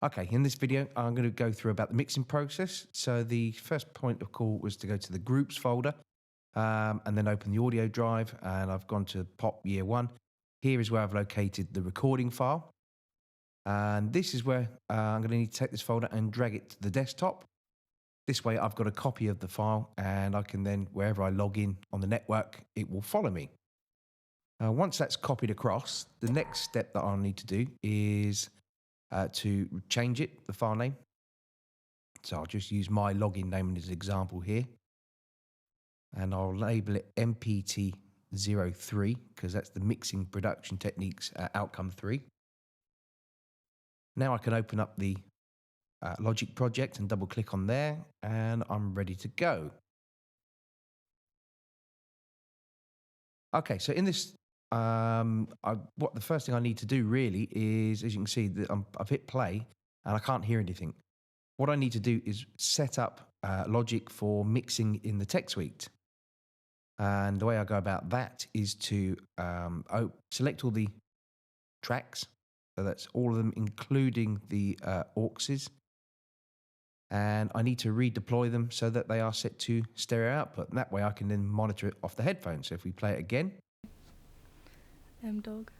Okay, in this video, I'm going to go through about the mixing process. So the first point of call was to go to the groups folder and then open the audio drive. And I've gone to pop year one. Here is where I've located the recording file. And this is where I'm going to need to take this folder and drag it to the desktop. This way I've got a copy of the file and I can then, wherever I log in on the network, it will follow me. Once that's copied across, the next step that I'll need to do is to change it, the file name. So I'll just use my login name as an example here. And I'll label it MPT03 because that's the Mixing Production Techniques Outcome 3. Now I can open up the Logic project and double click on there and I'm ready to go. Okay, so in this, what the first thing I need to do really is, as you can see, that I've hit play and I can't hear anything. What I need to do is set up Logic for mixing in the tech suite. And the way I go about that is to select all the tracks. So that's all of them, including the auxes. And I need to redeploy them so that they are set to stereo output. And that way I can then monitor it off the headphones. So if we play it again, Dog.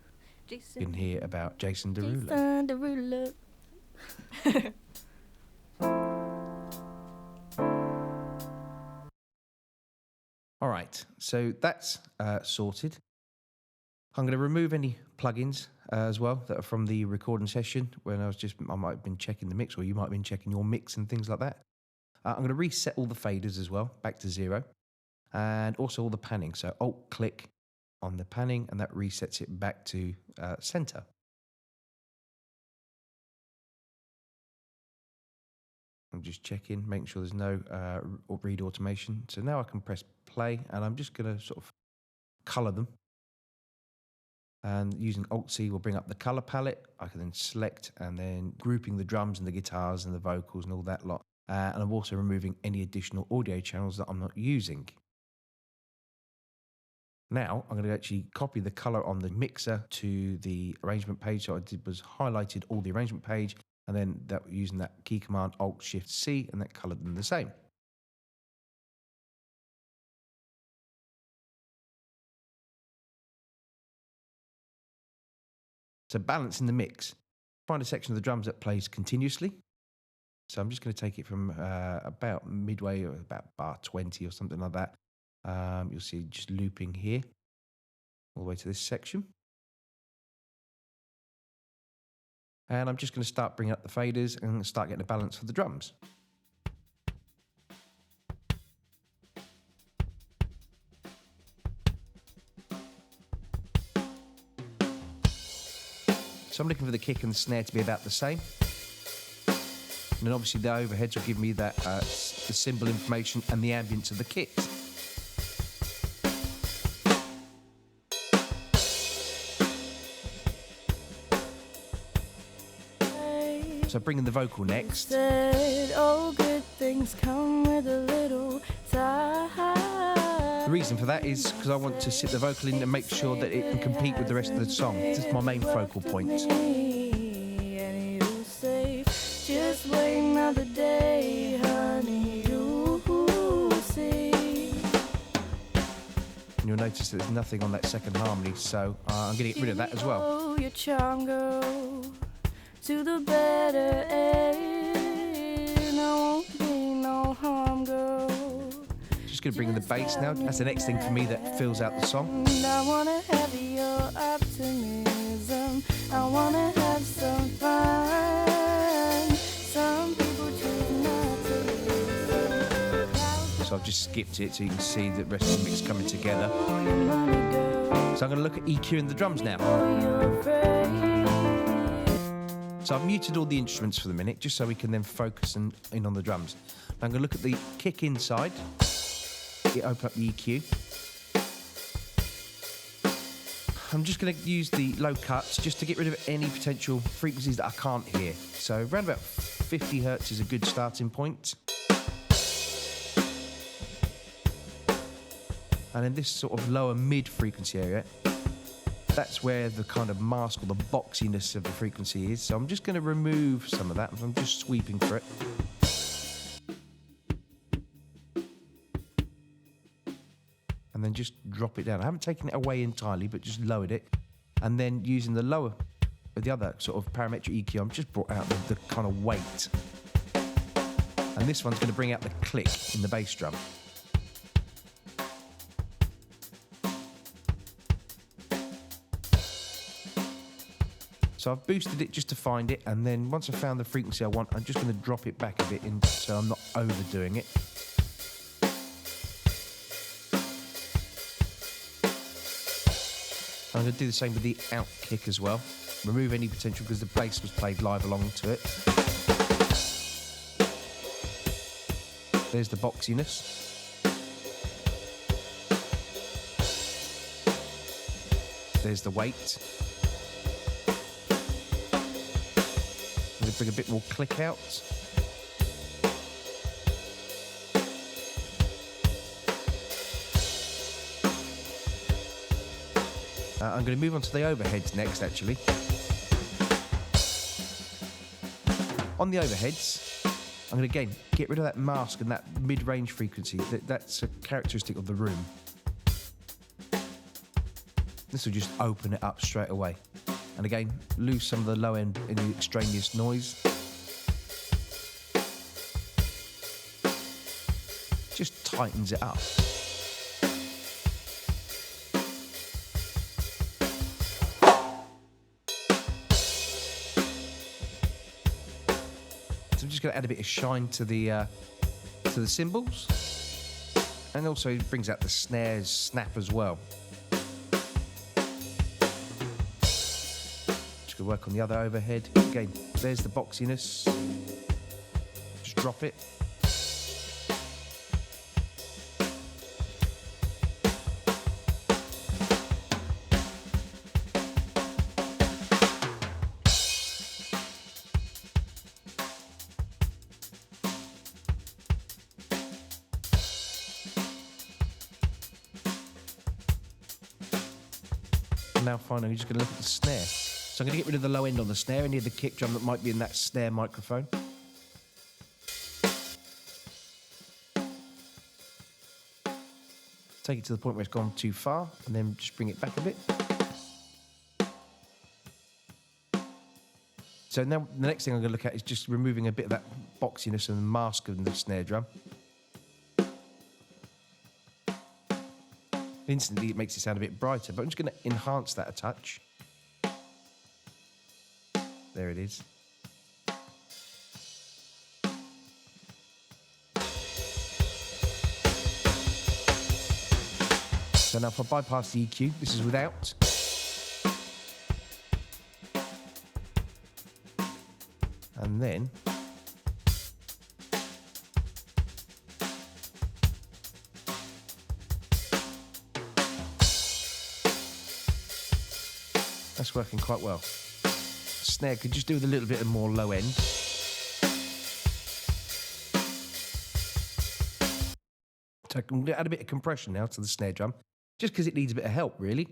Jason. you can hear about Jason Derulo. Jason Derulo. All right, so that's sorted. I'm going to remove any plugins as well that are from the recording session when I might have been checking the mix, or you might have been checking your mix and things like that. I'm going to reset all the faders as well, back to 0, and also all the panning. So Alt-click on the panning, and that resets it back to center. I'm just checking, making sure there's no read automation. So now I can press play, and I'm just going to sort of color them. And using Alt-C will bring up the color palette. I can then select and then grouping the drums and the guitars and the vocals and all that lot. And I'm also removing any additional audio channels that I'm not using. Now I'm going to actually copy the color on the mixer to the arrangement page. So what I did was highlighted all the arrangement page, and then using that key command Alt-Shift-C, and that colored them the same. So balancing the mix, find a section of the drums that plays continuously. So I'm just going to take it from about midway, or about bar 20 or something like that. You'll see just looping here all the way to this section. And I'm just going to start bringing up the faders and start getting a balance for the drums. So I'm looking for the kick and the snare to be about the same. And then obviously the overheads will give me that the cymbal information and the ambience of the kit. So bringing the vocal next. All good things come with a little time. The reason for that is because I want to sit the vocal in and make sure that it can compete with the rest of the song. This is my main focal point. And you'll say, just wait another day, honey, you'll see. And you'll notice that there's nothing on that second harmony, so I'm going to get rid of that as well. Your charm go to the better end. I won't be no harm, girl. Just going to bring in the bass now. That's the next thing for me that fills out the song. And I want to have your optimism. I want to have some fun. Some people choose not to listen. So I've just skipped it so you can see the rest of the mix coming together. So I'm going to look at EQing the drums now. So I've muted all the instruments for the minute, just so we can then focus in on the drums. Now I'm going to look at the kick inside. Open up the EQ. I'm just going to use the low cuts just to get rid of any potential frequencies that I can't hear. So around about 50 hertz is a good starting point. And in this sort of lower mid frequency area, That's where the kind of mask or the boxiness of the frequency is. So I'm just going to remove some of that. I'm just sweeping for it. And then just drop it down. I haven't taken it away entirely, but just lowered it. And then using the lower, the other sort of parametric EQ, I've just brought out the kind of weight. And this one's going to bring out the click in the bass drum. So I've boosted it just to find it, and then once I've found the frequency I want, I'm just going to drop it back a bit in so I'm not overdoing it. I'm going to do the same with the out kick as well. Remove any potential because the bass was played live along to it. There's the boxiness. There's the weight. I'm going to bring a bit more click out. I'm going to move on to the overheads next, actually. On the overheads, I'm going to, again, get rid of that mask and that mid-range frequency. That's a characteristic of the room. This will just open it up straight away. And again, lose some of the low end in the extraneous noise. Just tightens it up. So I'm just going to add a bit of shine to the cymbals, and also it brings out the snares snap as well. Just going to work on the other overhead. Again, there's the boxiness. Just drop it. Now finally, we're just going to look at the snare. So I'm going to get rid of the low end on the snare and hear the kick drum that might be in that snare microphone. Take it to the point where it's gone too far, and then just bring it back a bit. So now the next thing I'm going to look at is just removing a bit of that boxiness and mask of the snare drum. Instantly, it makes it sound a bit brighter, but I'm just going to enhance that a touch. There it is. So now if I bypass the EQ, this is without. And then that's working quite well. Snare could just do with a little bit more low end. So I can add a bit of compression now to the snare drum, just because it needs a bit of help, really.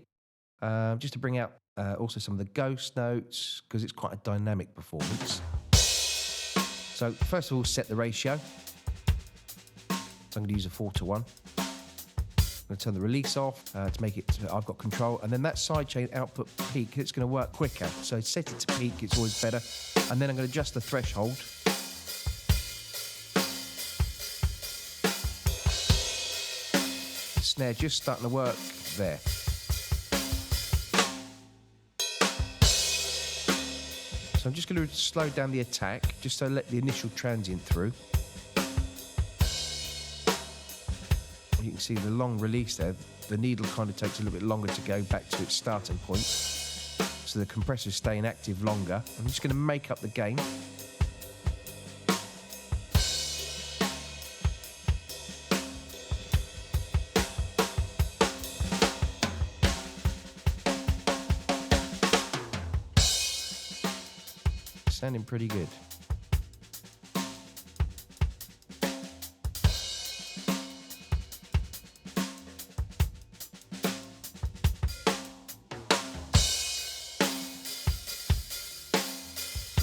Just to bring out also some of the ghost notes, because it's quite a dynamic performance. So first of all, set the ratio. So I'm going to use a 4:1. I'm going to turn the release off to make it so I've got control. And then that sidechain output peak, it's going to work quicker. So set it to peak, it's always better. And then I'm going to adjust the threshold. The snare just starting to work there. So I'm just going to slow down the attack, just so I let the initial transient through. You can see the long release there. The needle kind of takes a little bit longer to go back to its starting point. So the compressor's staying active longer. I'm just going to make up the gain. Sounding pretty good.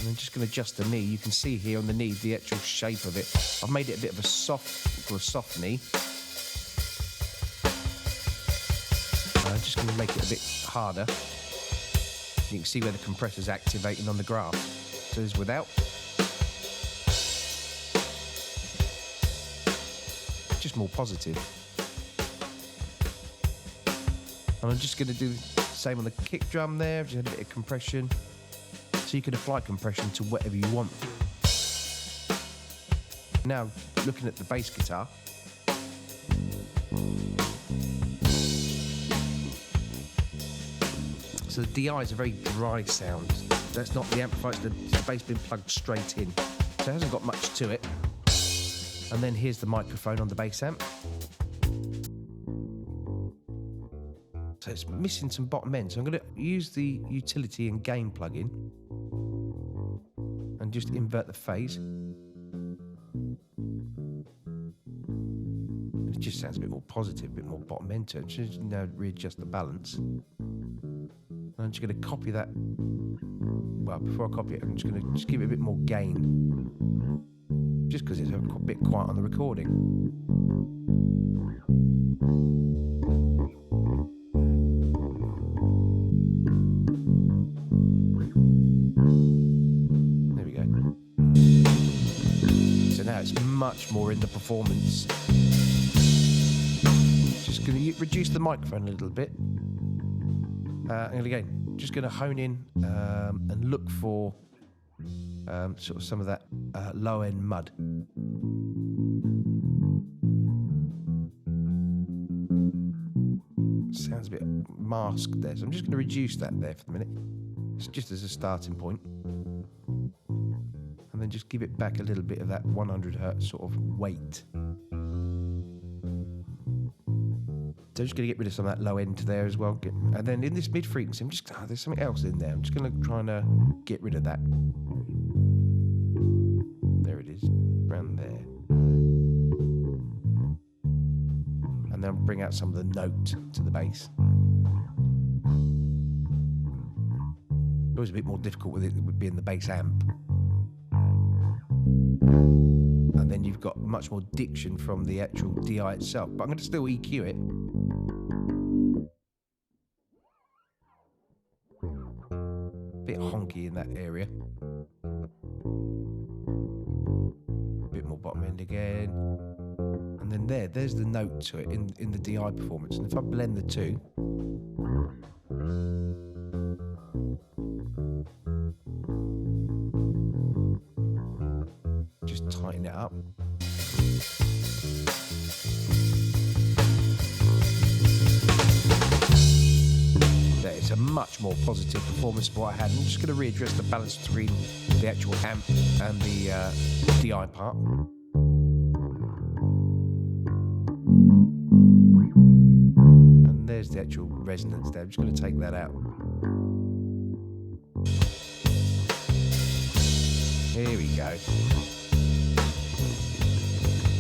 And I'm just going to adjust the knee. You can see here on the knee the actual shape of it. I've made it a bit of a soft knee. I'm just going to make it a bit harder. You can see where the compressor's activating on the graph. So there's without. Just more positive. And I'm just going to do the same on the kick drum there. Just a bit of compression. So you can apply compression to whatever you want. Now, looking at the bass guitar. So the DI is a very dry sound. That's not the amplifier, it's the bass being plugged straight in. So it hasn't got much to it. And then here's the microphone on the bass amp. So it's missing some bottom end. So I'm going to use the utility and gain plugin and just invert the phase. It just sounds a bit more positive, a bit more bottom end to it. Just now readjust the balance. I'm just going to copy that. Well, before I copy it, I'm just going to give it a bit more gain. Just because it's a bit quiet on the recording. There we go. So now it's much more in the performance. Just going to reduce the microphone a little bit. And again, just going to hone in and look for sort of some of that low-end mud. Sounds a bit masked there, so I'm just going to reduce that there for the minute. It's just as a starting point. And then just give it back a little bit of that 100 hertz sort of weight. So I'm just going to get rid of some of that low end there as well. And then in this mid frequency, there's something else in there. I'm just going to try and get rid of that. There it is, around there. And then bring out some of the note to the bass. It was a bit more difficult with it being the bass amp. And then you've got much more diction from the actual DI itself. But I'm going to still EQ it. Bit honky in that area. Bit more bottom end again. And then there's the note to it in the DI performance. And if I blend the two, just tighten it up. It's a much more positive performance than what I had. I'm just going to readdress the balance between the actual amp and the DI part. And there's the actual resonance there. I'm just going to take that out. Here we go.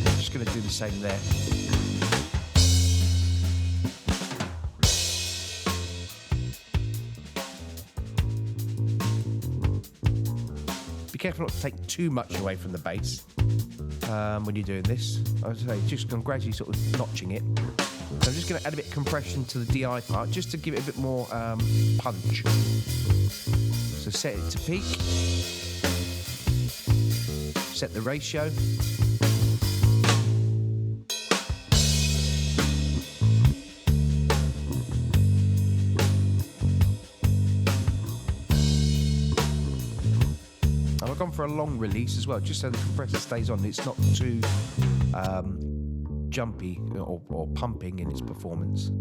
I'm just going to do the same there. Be careful not to take too much away from the bass when you're doing this. I would say I'm gradually sort of notching it. So I'm just going to add a bit of compression to the DI part just to give it a bit more punch. So set it to peak. Set the ratio. And I've gone for a long release as well, just so the compressor stays on. It's not too jumpy or pumping in its performance.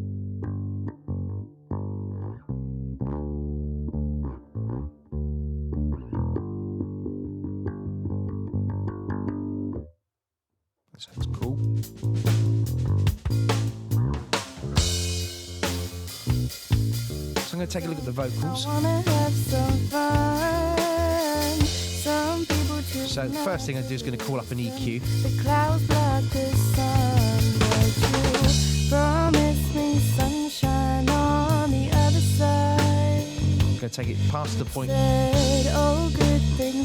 Sounds cool. So I'm going to take a look at the vocals. So the first thing I do is going to call up an EQ. The clouds block the sun, but you promised me sunshine on the other side. I'm going to take it past the point. Said, oh, good thing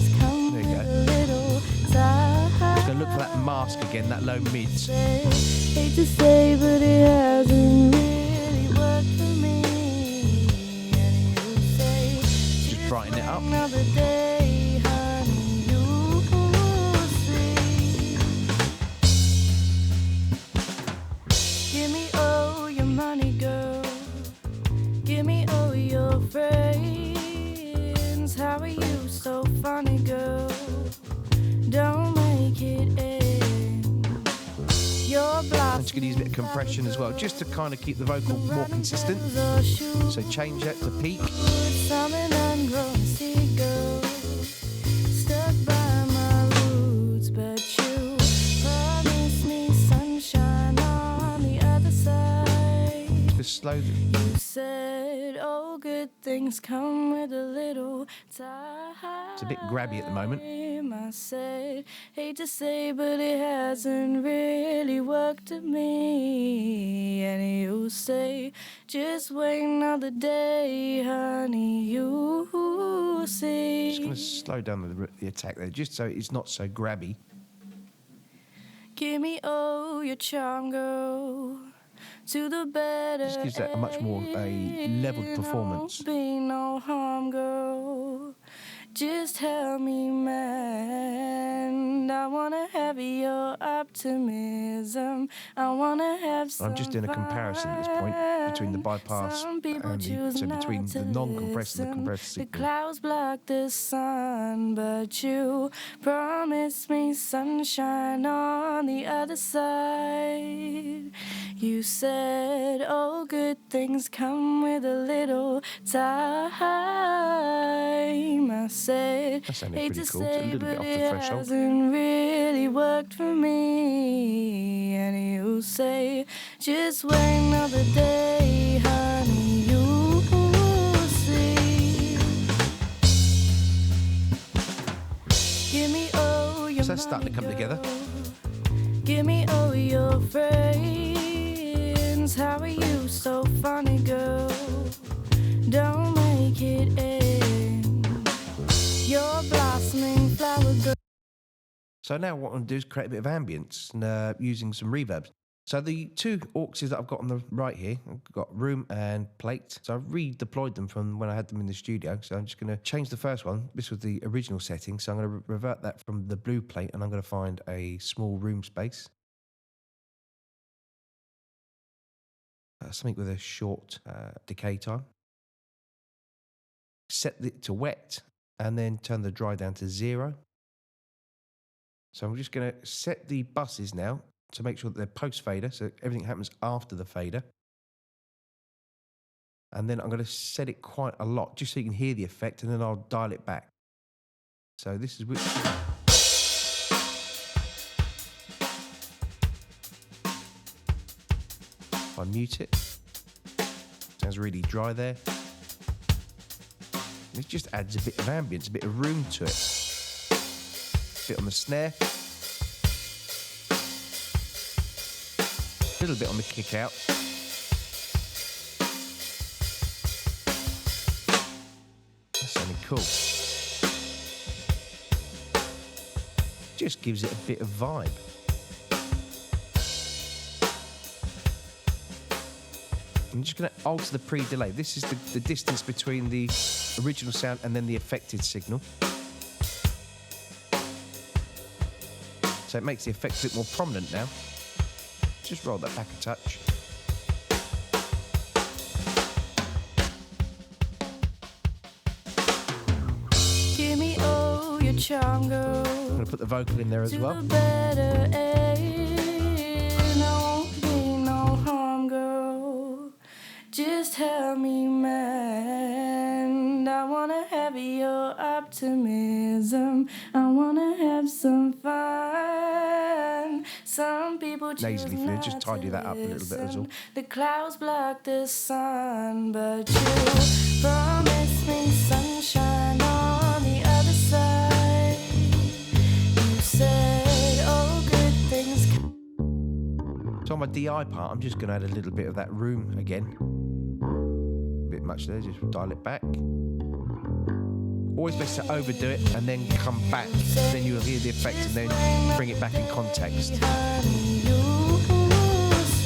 again, that low mids. Hate to say, but it hasn't really worked for me. And you say, Just brighten it up. another day, honey, you'll see. Give me all your money, girl. Give me all your friends. How are you so funny, girl? Don't make it end. You're I'm just going to use a bit of compression as well, just to kind of keep the vocal more consistent. So change that to peak. Summon and grown seagull, stuck by my roots, but you promised me sunshine on the other side. Just slow. You said, oh, good things come with a little time. It's a bit grabby at the moment. I said, hate to say, but it hasn't really worked to me. And you say, just wait another day, honey, you see. Just going to slow down the attack there, just so it's not so grabby. Give me all your charm, girl. To the better. Just gives that a much more leveled performance. Won't be no harm, girl. Just help me, man. I wanna have your optimism. I wanna have some I'm just doing a comparison at this point between the bypass and between the non-compressed and the compressed signal. The clouds block the sun, but you promised me sunshine on the other side. You said, oh, good things come with a little time. I said, That sounded hate pretty to cool. It's a say, little bit but off the it threshold. hasn't really worked for me. And you say, just wait another day, honey, you'll see. Give me all your So that's starting to come money, together. girl. Give me all your friends. How are you so funny, girl? Don't make it end. You're blossoming flower girl. So now what I'm going to do is create a bit of ambience and, using some reverbs. So the two auxes that I've got on the right here, I've got room and plate. So I've redeployed them from when I had them in the studio. So I'm just going to change the first one. This was the original setting. So I'm going to revert that from the blue plate and I'm going to find a small room space. Something with a short decay time. Set it to wet and then turn the dry down to 0. So I'm just going to set the buses now to make sure that they're post fader, so everything happens after the fader. And then I'm going to set it quite a lot, just so you can hear the effect, and then I'll dial it back. So this is which. If I mute it, sounds really dry there. And it just adds a bit of ambience, a bit of room to it. Bit on the snare, a little bit on the kick out. That's sounding cool. Just gives it a bit of vibe. I'm just going to alter the pre-delay. This is the distance between the original sound and then the affected signal. So it makes the effect a bit more prominent now. Just roll that back a touch. Give me all your charm, girl. I'm going to put the vocal in there as well. To the better end. I won't be no harm, girl. Just help me, man. I wanna have your optimism. I wanna have some fun. Some people choose Nasally fluid, not just tidy to that up a little bit as well. listen. The clouds block the sun, but you promised me sunshine on the other side. You said, oh, good things come. So on my DI part, I'm just going to add a little bit of that room again. A bit much there, just dial it back. Always best to overdo it and then come back. Then you'll hear the effect and then bring it back in context.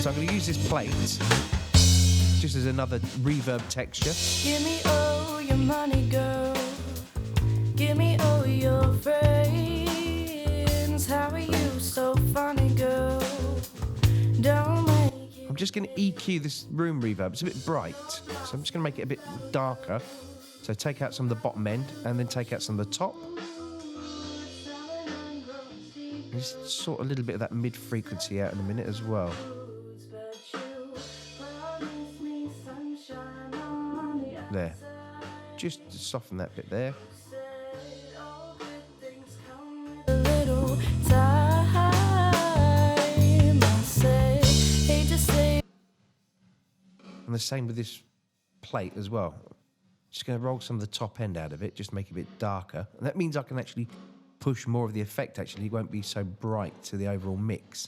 So I'm going to use this plate just as another reverb texture. Give me all your money, girl. Give me all your friends. How are you so funny, girl? Don't make it. I'm just going to EQ this room reverb. It's a bit bright, so I'm just going to make it a bit darker. So take out some of the bottom end and then take out some of the top. And just sort a little bit of that mid frequency out in a minute as well. There. Just to soften that bit there. And the same with this plate as well. Just going to roll some of the top end out of it, just make it a bit darker. And that means I can actually push more of the effect, actually. It won't be so bright to the overall mix.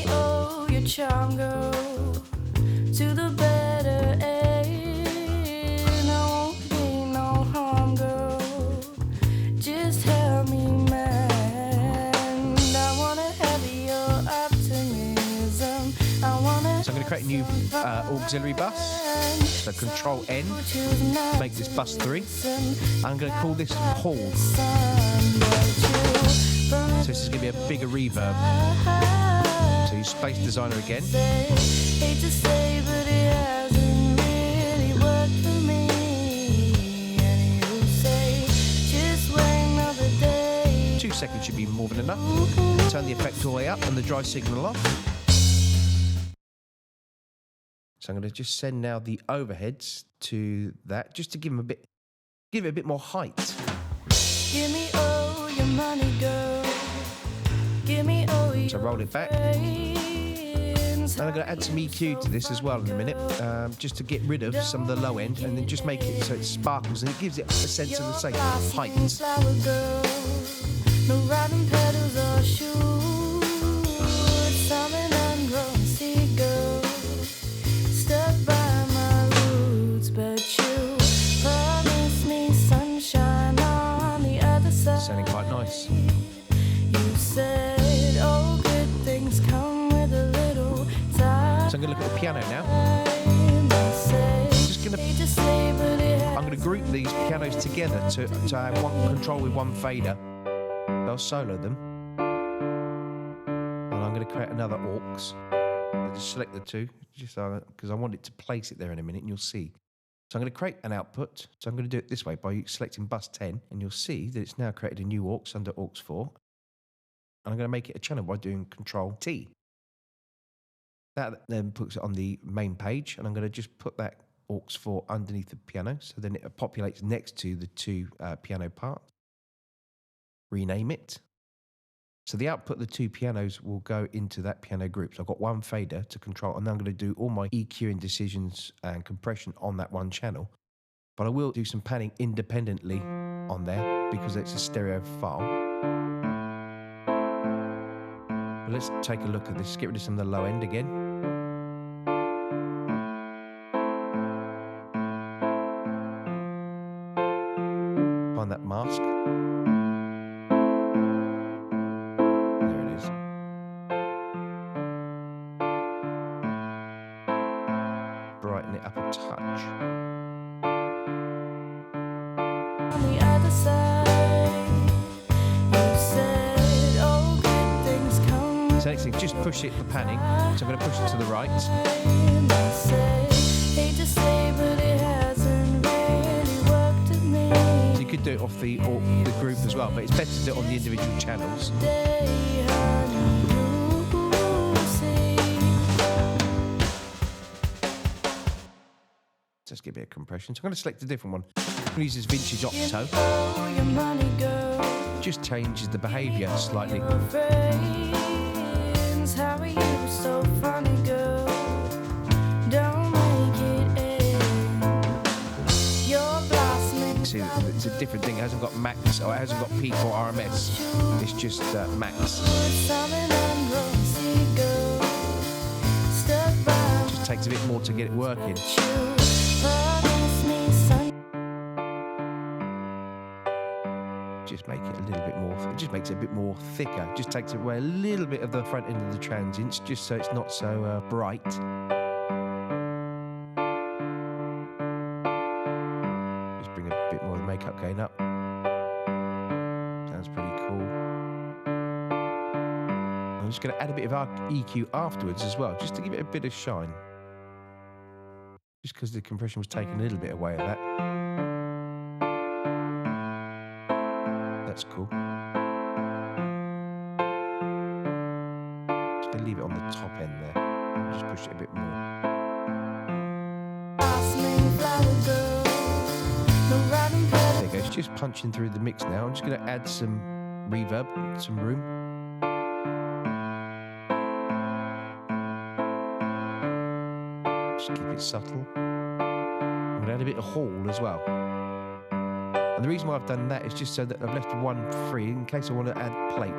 Oh, your charm, girl, to the better end. I won't be no harm, girl. Just help me, man. I want to have your optimism. I want to. So I'm going to create a new auxiliary bus. So Control N, make this bus 3. I'm going to call this Hall. So this is going to be a bigger reverb. So use Space Designer again. Hate to say, but it hasn't really worked for me. And you say, just wait another day. 2 seconds should be more than enough. Turn the effect all the way up and the dry signal off. So I'm going to just send now the overheads to that, just to give it a bit more height. Give me all your money, girl. Give me all your So roll it back. friends. And I'm going to add some EQ to this as well in a minute, just to get rid of some of the low end, and then just make it so it sparkles and it gives it a sense of the same height. Flower girl. No riding pedals or shoes. Summer ungrown seagull. Stuck by my roots, but you promised me sunshine on the other side. Sounding quite nice. You said, oh, good things come with a little time. So I'm going to look at the piano now. I'm going to group these pianos together to have one control with one fader. I'll solo them. And I'm going to create another aux. I'll just select the two, just because I want it to place it there in a minute, and you'll see. So I'm going to create an output. So I'm going to do it this way by selecting bus 10, and you'll see that it's now created a new aux under aux 4. And I'm going to make it a channel by doing Control T. That then puts it on the main page, and I'm going to just put that aux 4 underneath the piano, so then it populates next to the two piano parts. Rename it. So the output of the two pianos will go into that piano group. So I've got one fader to control, and then I'm going to do all my EQing decisions and compression on that one channel. But I will do some panning independently on there because it's a stereo file. But let's take a look at this. Get rid of some of the low end again. Find that mask. Brighten it up a touch. On the other side, you said, oh, good things come. So next thing, just push it for panning. So I'm going to push it to the right. Hate to say, but it hasn't really worked with me. So you could do it off the group as well, but it's better to do it on the individual channels. Let's give it a compression. So I'm going to select a different one. I'm going to use this vintage octo. Just changes the behaviour slightly. How are you so funny, girl? Don't make it end. You're blossoming. See, it's a different thing. It hasn't got max, or it hasn't got peak or RMS. It's just max. Just takes a bit more to get it working. just make it a little bit more, it just makes it a bit more thicker. Just takes away a little bit of the front end of the transients, just so it's not so bright. Just bring a bit more of the makeup gain up. Sounds pretty cool. I'm just going to add a bit of EQ afterwards as well, just to give it a bit of shine. Just because the compression was taking a little bit away of that. That's cool. Just going to leave it on the top end there. I'll just push it a bit more. There you go, it's just punching through the mix now. I'm just going to add some reverb, some room. Just keep it subtle. I'm going to add a bit of hall as well. And the reason why I've done that is just so that I've left one free in case I want to add plate.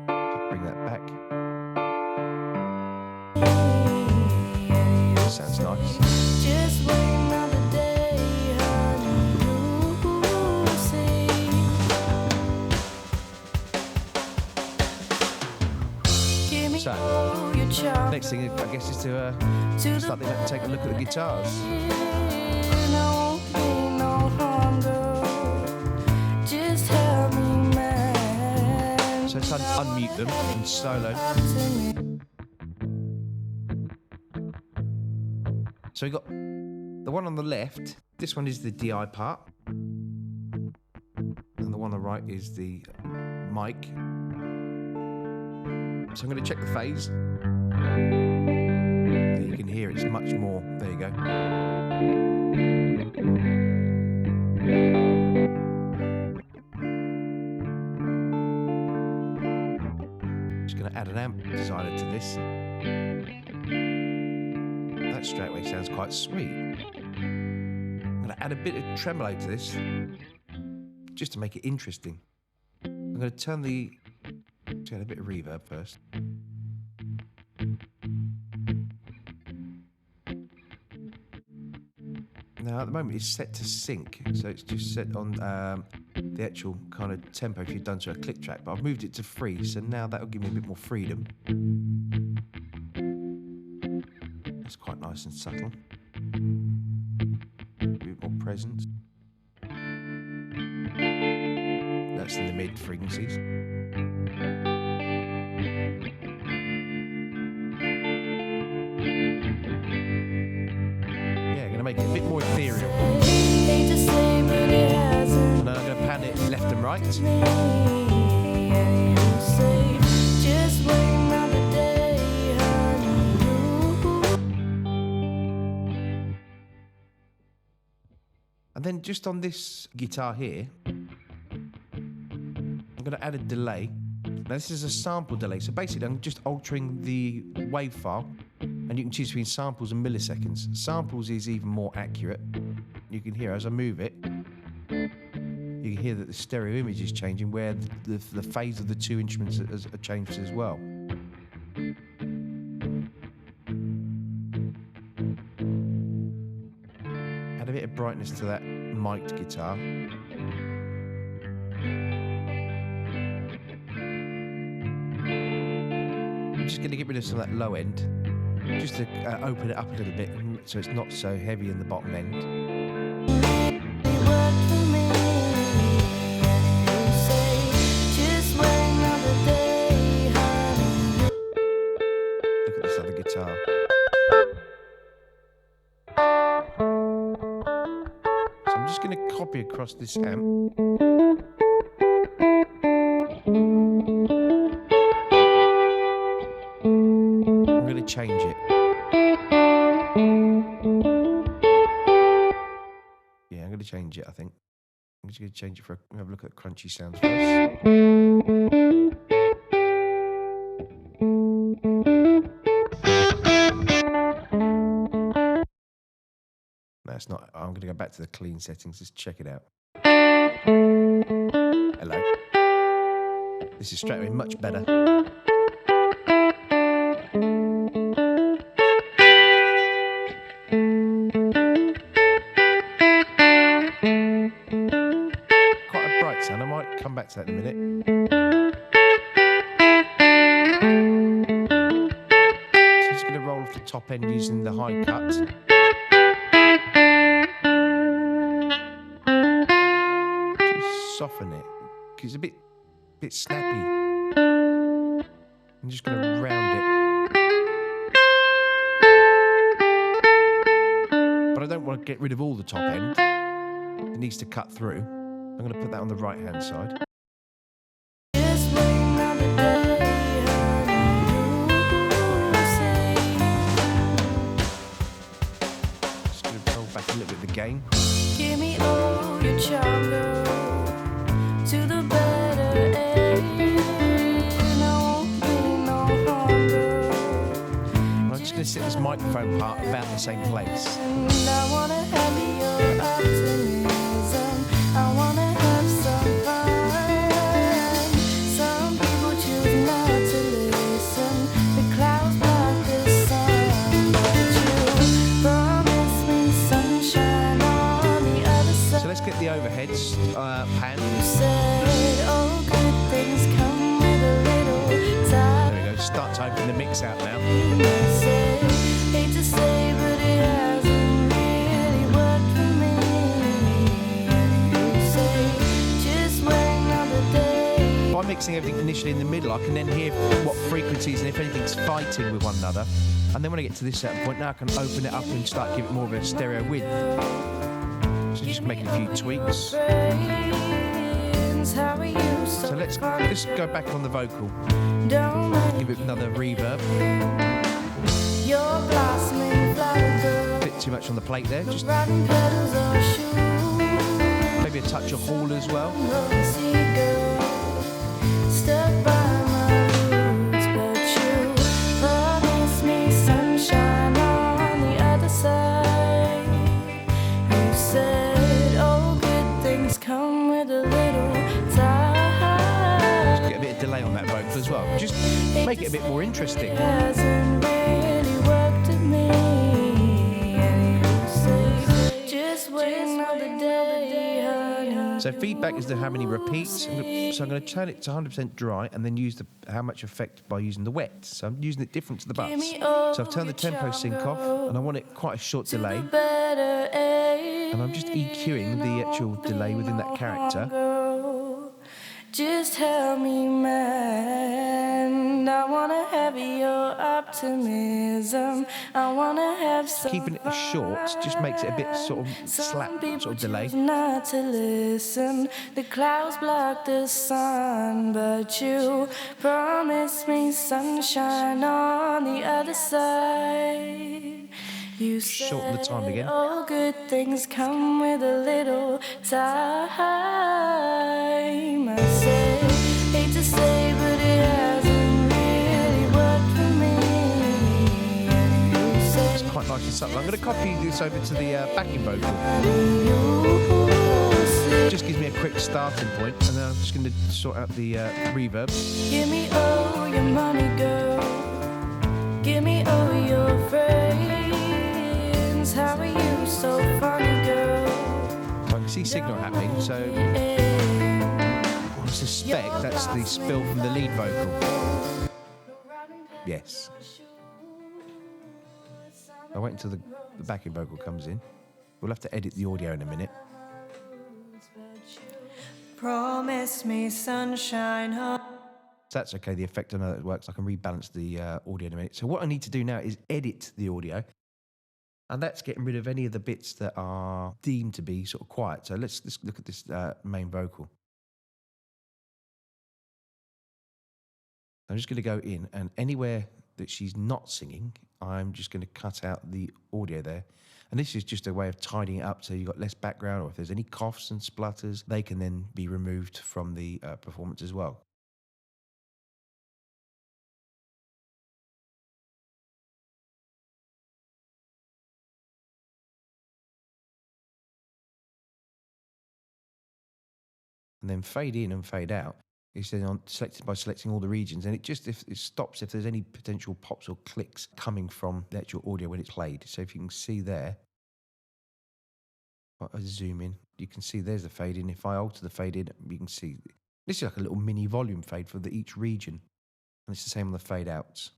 Just bring that back. Sounds nice. Just wait another day, honey, you'll see. Give me all your charm. Next thing, I guess, is to start to take a look at the guitars. No pain, no harm, girl. Just help me, man. So let's unmute them and solo. So we got the one on the left. This one is the DI part, and the one on the right is the mic. So I'm going to check the phase. There you can hear it's much more. There you go. Just going to add an amp designer to this. That straight away sounds quite sweet. I'm going to add a bit of tremolo to this, just to make it interesting. I'm going to turn add a bit of reverb first. Now at the moment it's set to sync, so it's just set on the actual kind of tempo if you've done to a click track, but I've moved it to free, so now that'll give me a bit more freedom. That's quite nice and subtle. A bit more presence. That's in the mid frequencies. Yeah, going to make it a bit more ethereal. And I'm going to pan it left and right. And then just on this guitar here, I'm going to add a delay. Now this is a sample delay, so basically I'm just altering the wave file, and you can choose between samples and milliseconds. Samples is even more accurate. You can hear as I move it, you can hear that the stereo image is changing, where the phase of the two instruments are changed as well. Add a bit of brightness to that mic'd guitar. I'm just going to get rid of some of that low end, just to open it up a little bit so it's not so heavy in the bottom end. Look at this other guitar. So I'm just going to copy across this amp. I'm going to change it. Yeah, I'm going to change it, I think. I'm just going to change it for have a look at crunchy sounds first. No, it's not. I'm going to go back to the clean settings. Just check it out. Hello. This is straight away much better. to that in a minute. So just going to roll off the top end using the high cut. Just soften it because it's a bit snappy. I'm just going to round it. But I don't want to get rid of all the top end. It needs to cut through. I'm going to put that on the right hand side. Just going to roll back a little bit of the gain. Give me all your charm, girl, to the better end. I won't be no harm, girl. I'm just going to set this microphone part about the same place. And I wanna have your optimism. I wanna have some fun. Some people choose not to listen. The clouds block the sun, but you promise me sunshine on the other side. So let's get the overheads pan. You said, oh, good things come with a little time. There we go. Start to open the mix out now. I say, hate to say, but it hasn't really worked for me. You say, just wait another day. By mixing everything initially in the middle, I can then hear what frequencies and if anything's fighting with one another. And then when I get to this certain point, now I can open it up and start giving it more of a stereo width. So just making a few tweaks. Friends, how are you? So let's just go back on the vocal. Don't let Give it another reverb. your blossoming flower girl. Bit too much on the plate there. Just Riding petals or shoes. maybe a touch of hall as well. Rosy girl, stuck by my roots, but you promised me sunshine on the other side. You said, oh, good things come with a little time. Get a bit of delay on that vocal as well. Just make it a bit more interesting. It hasn't really worked at me. And you say, just wait another day, honey. So feedback is how many repeats. So I'm going to turn it to 100% dry and then use how much effect by using the wet. So I'm using it different to the bus. So I've turned the tempo sync off and I want it quite a short delay. And I'm just EQing the actual delay within that character. Just help me, man. I wanna have your optimism. I wanna have some Keeping it short just makes it a bit sort of slap sort of delay. not to listen. The clouds block the sun, but you promised me sunshine on the other side. You Shorten the time said, again. all good things come with a little time. I say, hate to say, but it hasn't really worked for me. And you say, It's quite nice and subtle. I'm going to copy this over to the backing vocal. It just gives me a quick starting point, and then I'm just going to sort out the reverb. Give me all your money, girl. Give me all your friends. How are you so funny, girl? So I can see signal happening, so I suspect that's the spill from the lead vocal. Yes. I'll wait until the backing vocal comes in. We'll have to edit the audio in a minute. Promise me sunshine. So that's okay, the effect, I know that works. I can rebalance the audio in a minute. So what I need to do now is edit the audio. And that's getting rid of any of the bits that are deemed to be sort of quiet. So let's look at this main vocal. I'm just going to go in, and anywhere that she's not singing, I'm just going to cut out the audio there. And this is just a way of tidying it up so you've got less background, or if there's any coughs and splutters, they can then be removed from the performance as well. And then fade in and fade out is then selected by selecting all the regions, and it just it stops if there's any potential pops or clicks coming from the actual audio when it's played. So if you can see there, if I zoom in, you can see there's the fade in. If I alter the fade in, you can see This is like a little mini volume fade for each region. And it's the same on the fade outs.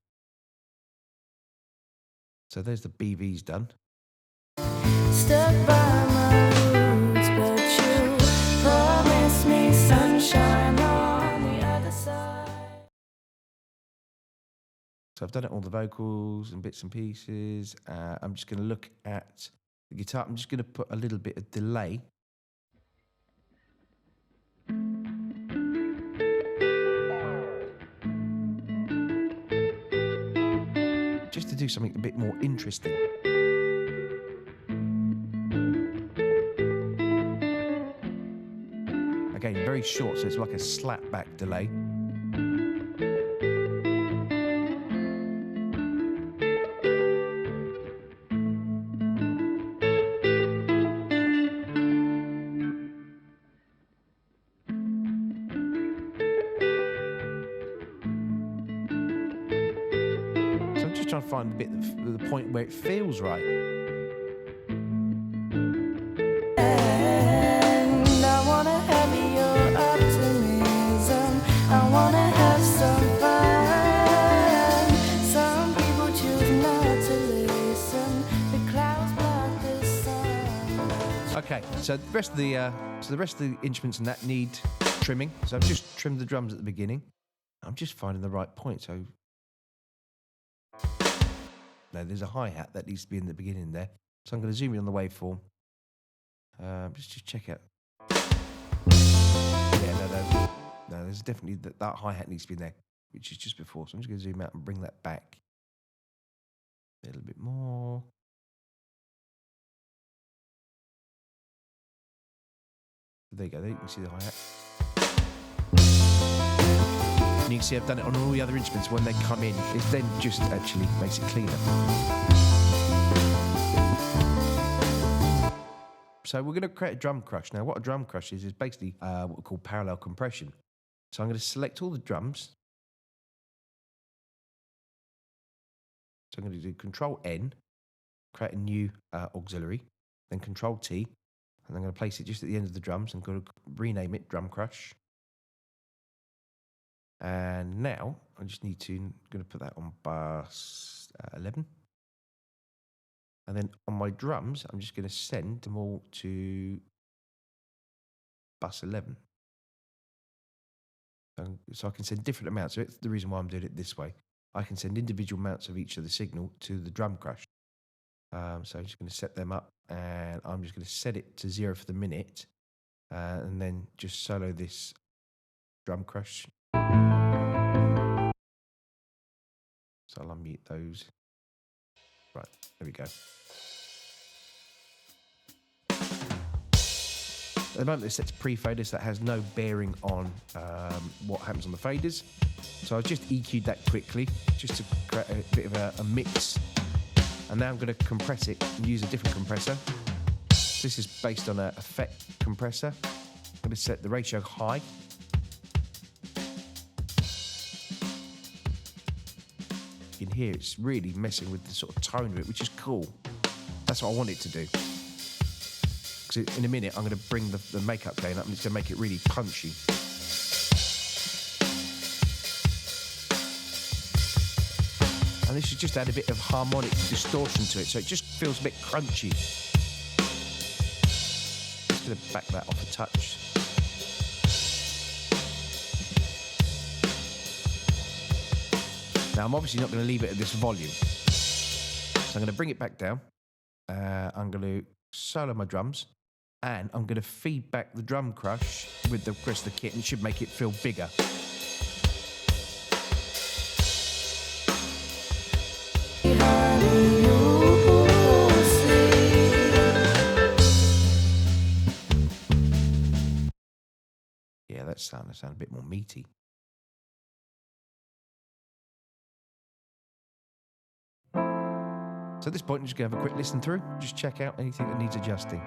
So there's the BVs done. Stuck by my roots, but you promised me sunshine on the other side. So I've done it all the vocals and bits and pieces. I'm just going to look at the guitar. I'm just going to put a little bit of delay. Just to do something a bit more interesting. Again, very short, so it's like a slapback delay. So I'm just trying to find a bit of the point where it feels right. I wanna have some fun. Some people choose not to listen. The clouds block the sun. Okay, so the rest of the instruments and that need trimming. So I've just trimmed the drums at the beginning. I'm just finding the right point. So no, there's a hi-hat that needs to be in the beginning there. So I'm going to zoom in on the waveform. Just check out. Yeah, no, there's definitely that hi-hat needs to be in there, which is just before. So I'm just going to zoom out and bring that back a little bit more. There you go. There you can see the hi-hat. And you can see I've done it on all the other instruments. When they come in, it then just actually makes it cleaner. So we're going to create a drum crush. Now, what a drum crush is basically what we call parallel compression. So I'm going to select all the drums. So I'm going to do Control N, create a new auxiliary, then Control T, and I'm going to place it just at the end of the drums and going to rename it Drum Crush. And now I just need to, I'm going to put that on bass 11. And then on my drums, I'm just going to send them all to bass 11. So I can send different amounts. So it's the reason why I'm doing it this way. I can send individual amounts of each of the signal to the drum crush. So I'm just going to set them up, and I'm just going to set it to 0 for the minute, and then just solo this drum crush. So I'll unmute those. Right, there we go. At the moment, it's set to pre-faders. That has no bearing on what happens on the faders. So I've just EQ'd that quickly, just to create a bit of a mix. And now I'm going to compress it and use a different compressor. This is based on an effect compressor. I'm going to set the ratio high. You can hear it's really messing with the sort of tone of it, which is cool. That's what I want it to do. Because in a minute, I'm going to bring the makeup gain up and it's going to make it really punchy. And this should just add a bit of harmonic distortion to it, so it just feels a bit crunchy. Just going to back that off a touch. Now, I'm obviously not going to leave it at this volume. So I'm going to bring it back down. I'm going to solo my drums. And I'm going to feed back the drum crush with the rest of the kit, and it should make it feel bigger. Yeah, that sound a bit more meaty. So at this point, I'm just going to have a quick listen through, just check out anything that needs adjusting.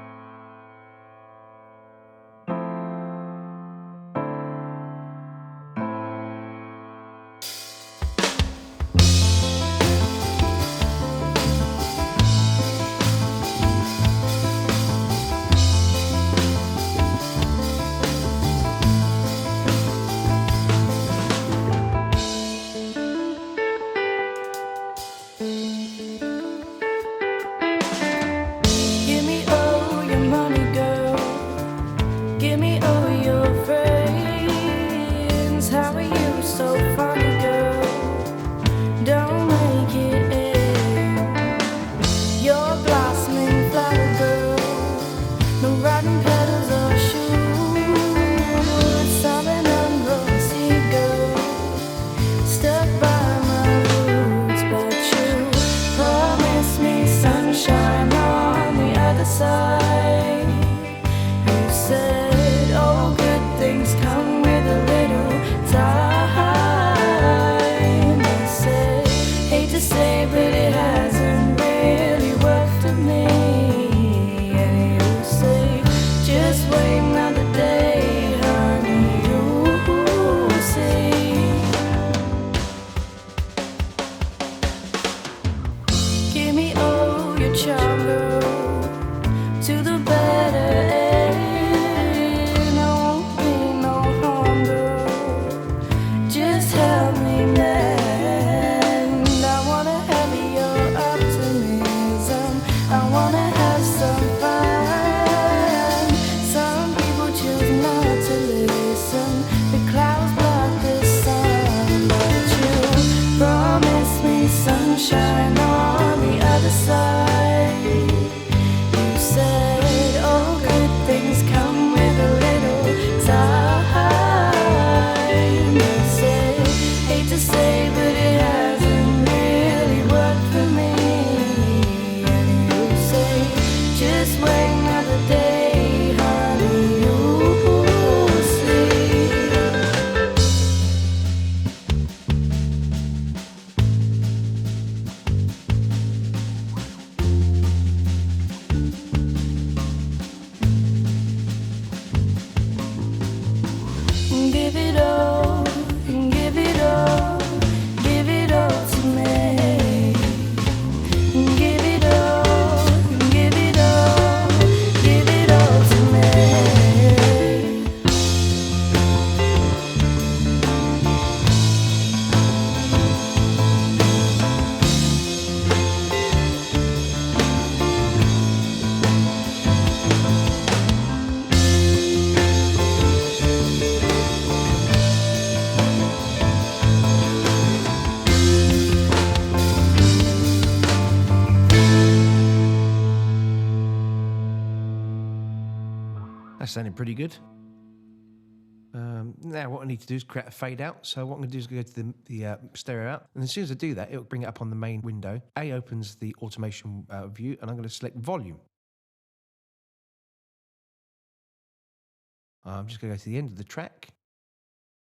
Just wait another day, honey, you'll see. Give it all, give it all, give it all to me. Give it all, give it all, give it all to me. That's sounding pretty good. Now what I need to do is create a fade out. So what I'm going to do is go to the stereo out. And as soon as I do that, it'll bring it up on the main window. A opens the automation view, and I'm going to select volume. I'm just going to go to the end of the track,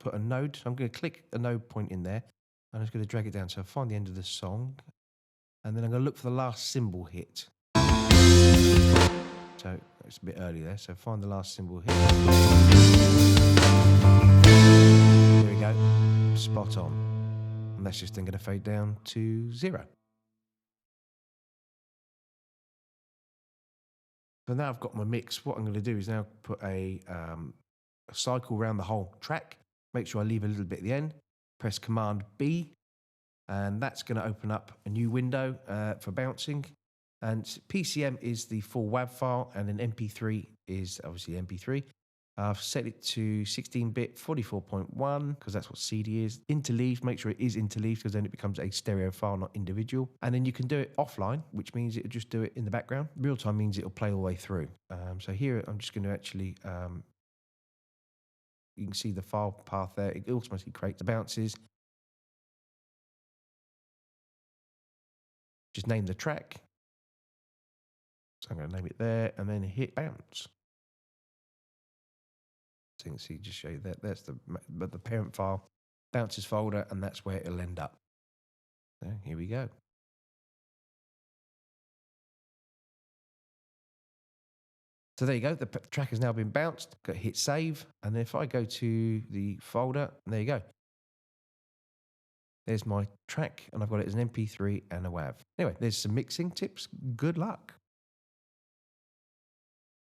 put a node. I'm going to click a node point in there. I'm just going to drag it down. So I find the end of the song. And then I'm going to look for the last cymbal hit. So it's a bit early there. So find the last cymbal hit. There we go. Spot on. And that's just then going to fade down to 0. So now I've got my mix. What I'm going to do is now put a cycle around the whole track. Make sure I leave a little bit at the end. Press Command B. And that's going to open up a new window for bouncing. And PCM is the full WAV file, and then MP3 is obviously MP3. I've set it to 16-bit 44.1 because that's what CD is. Interleaved, make sure it is interleaved because then it becomes a stereo file, not individual. And then you can do it offline, which means it'll just do it in the background. Real time means it'll play all the way through. So here I'm just going to actually, you can see the file path there. It automatically creates the bounces. Just name the track. So I'm going to name it there and then hit bounce. So you can see, just show you that that's the parent file, bounces folder, and that's where it'll end up. So here we go. So there you go. The track has now been bounced. Got to hit save, and then if I go to the folder, there you go. There's my track, and I've got it as an MP3 and a WAV. Anyway, there's some mixing tips. Good luck.